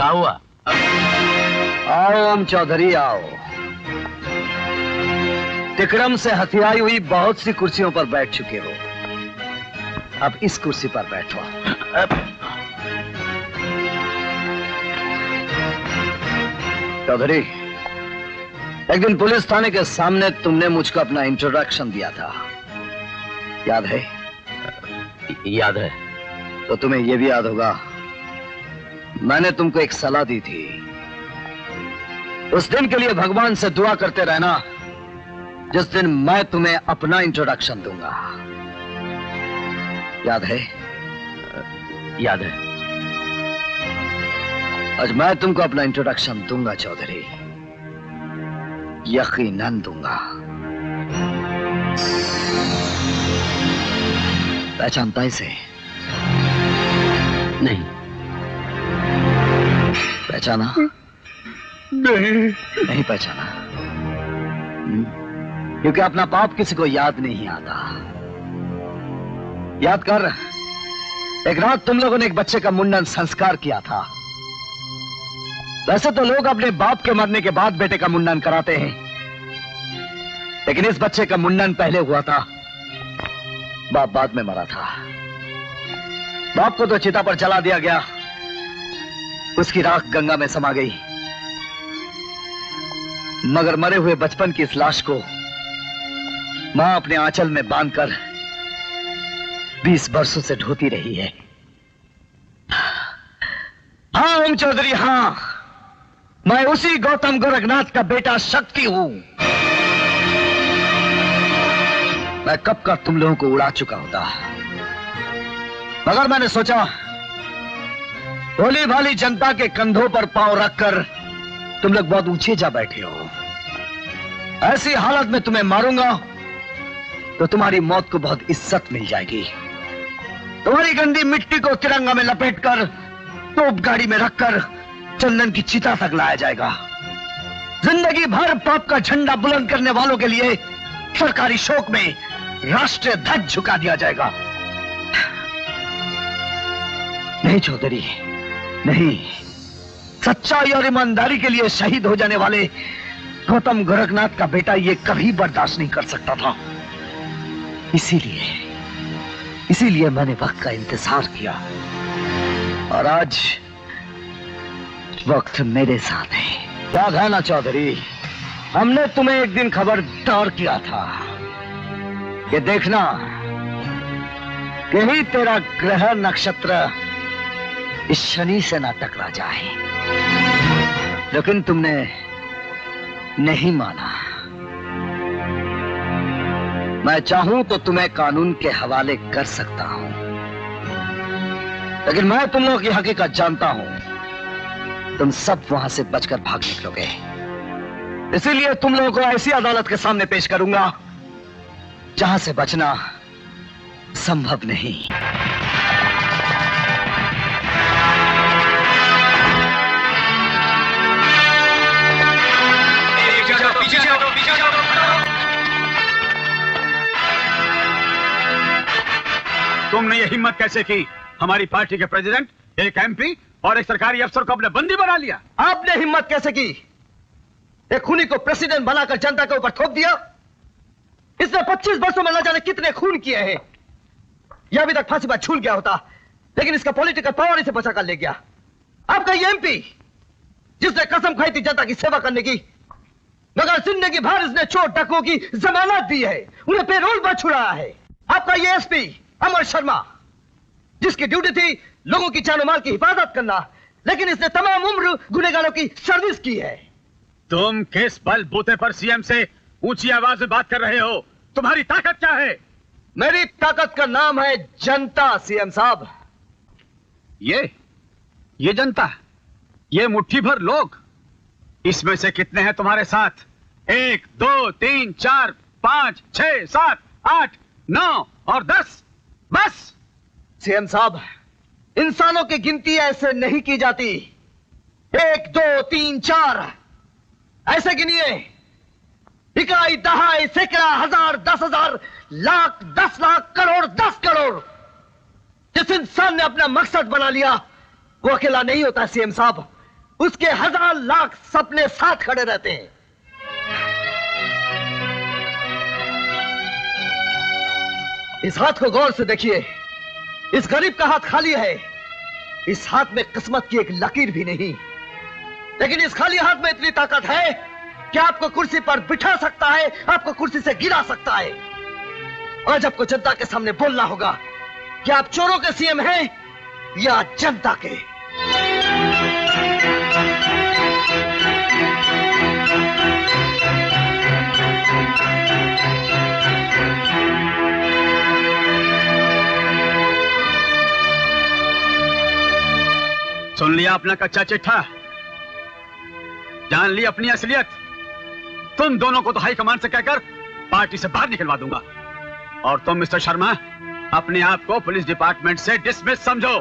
क्या हुआ? आओ ओम चौधरी आओ। तिकड़म से हथियाई हुई बहुत सी कुर्सियों पर बैठ चुके हो, अब इस कुर्सी पर बैठो। चौधरी, एक दिन पुलिस थाने के सामने तुमने मुझको अपना इंट्रोडक्शन दिया था, याद है? याद है। तो तुम्हें यह भी याद होगा मैंने तुमको एक सलाह दी थी, उस दिन के लिए भगवान से दुआ करते रहना जिस दिन मैं तुम्हें अपना इंट्रोडक्शन दूंगा, याद है? याद है। आज मैं तुमको अपना इंट्रोडक्शन दूंगा चौधरी, यकीनन दूंगा। पहचानता है इसे? नहीं। पहचाना? नहीं पहचाना? क्योंकि अपना पाप किसी को याद नहीं आता। याद कर, एक रात तुम लोगों ने एक बच्चे का मुंडन संस्कार किया था। वैसे तो लोग अपने बाप के मरने के बाद बेटे का मुंडन कराते हैं, लेकिन इस बच्चे का मुंडन पहले हुआ था, बाप बाद में मरा था। बाप को तो चिता पर जला दिया गया, उसकी राख गंगा में समा गई, मगर मरे हुए बचपन की इस लाश को मां अपने आंचल में बांधकर 20 वर्षों से ढोती रही है। हाँ ओम चौधरी, हाँ, मैं उसी गौतम गोरखनाथ का बेटा शक्ति हूं। मैं कब का तुम लोगों को उड़ा चुका होता, मगर मैंने सोचा भोली भाली जनता के कंधों पर पांव रखकर तुम लोग बहुत ऊंचे जा बैठे हो। ऐसी हालत में तुम्हें मारूंगा तो तुम्हारी मौत को बहुत इज्जत मिल जाएगी। तुम्हारी गंदी मिट्टी को तिरंगा में लपेटकर तोप गाड़ी में रखकर चंदन की चिता तक लाया जाएगा। जिंदगी भर पाप का झंडा बुलंद करने वालों के लिए सरकारी शोक में राष्ट्रीय ध्वज झुका दिया जाएगा। नहीं चौधरी, नहीं, सच्चाई और ईमानदारी के लिए शहीद हो जाने वाले गौतम गोरखनाथ का बेटा ये कभी बर्दाश्त नहीं कर सकता था। इसीलिए मैंने वक्त का इंतजार किया, और आज वक्त मेरे साथ है। याद है ना चौधरी, हमने तुम्हें एक दिन खबरदार किया था कि देखना कहीं तेरा ग्रह नक्षत्र इस शनि से ना टकरा जाए, लेकिन तुमने नहीं माना। मैं चाहूं तो तुम्हें कानून के हवाले कर सकता हूं, लेकिन मैं तुम लोगों की हकीकत जानता हूं। तुम सब वहां से बचकर भाग निकलोगे, इसीलिए तुम लोगों को ऐसी अदालत के सामने पेश करूंगा जहां से बचना संभव नहीं। तुमने ये हिम्मत कैसे की? हमारी पार्टी के प्रेसिडेंट, एक एमपी और एक सरकारी अफसर को अपने बंदी बना लिया। आपने हिम्मत कैसे की? एक खूनी को प्रेसिडेंट बनाकर जनता के ऊपर थोप दिया। इसने 25 वर्षों में न जाने कितने खून किए हैं। यह अभी तक फांसी पर झूल गया होता, लेकिन इसका पॉलिटिकल पावर इसे बचा कर ले गया। आपका ये एमपी जिसने कसम खाई थी जनता की सेवा करने की, मगर जिंदगी भर इसने चोर डाकुओं की जमानत दी है, उन्हें पेरोल पर छुड़ाया है। आपका ये एसपी अमर शर्मा जिसकी ड्यूटी थी लोगों की जान माल की हिफाजत करना, लेकिन इसने तमाम उम्र गुनहगारों की सर्विस की है। तुम किस बल बूते पर सीएम से ऊंची आवाज में बात कर रहे हो? तुम्हारी ताकत क्या है? मेरी ताकत का नाम है जनता सीएम साहब। ये जनता, ये मुट्ठी भर लोग, इसमें से कितने हैं तुम्हारे साथ? 1 2 3 4 5 6 7 8 9 और 10, बस। सीएम साहब, इंसानों की गिनती ऐसे नहीं की जाती। 1 2 3 4 ऐसे गिनिए। इकाई, दहाई, सैकड़ा, हजार, 10,000, लाख, 10 लाख, करोड़, 10 करोड़। जिस इंसान ने अपना मकसद बना लिया वो अकेला नहीं होता सीएम साहब। उसके 1000 लाख सपने साथ खड़े रहते हैं। इस हाथ को गौर से देखिए, इस गरीब का हाथ खाली है। इस हाथ में किस्मत की एक लकीर भी नहीं, लेकिन इस खाली हाथ में इतनी ताकत है कि आपको कुर्सी पर बिठा सकता है, आपको कुर्सी से गिरा सकता है। आज आपको जनता के सामने बोलना होगा कि आप चोरों के सीएम हैं या जनता के। सुन लिया अपना कच्चा चिट्ठा, जान ली अपनी असलियत। तुम दोनों को तो हाई कमांड से कहकर पार्टी से बाहर निकलवा दूंगा, और तुम मिस्टर शर्मा अपने आप को पुलिस डिपार्टमेंट से डिसमिस समझो।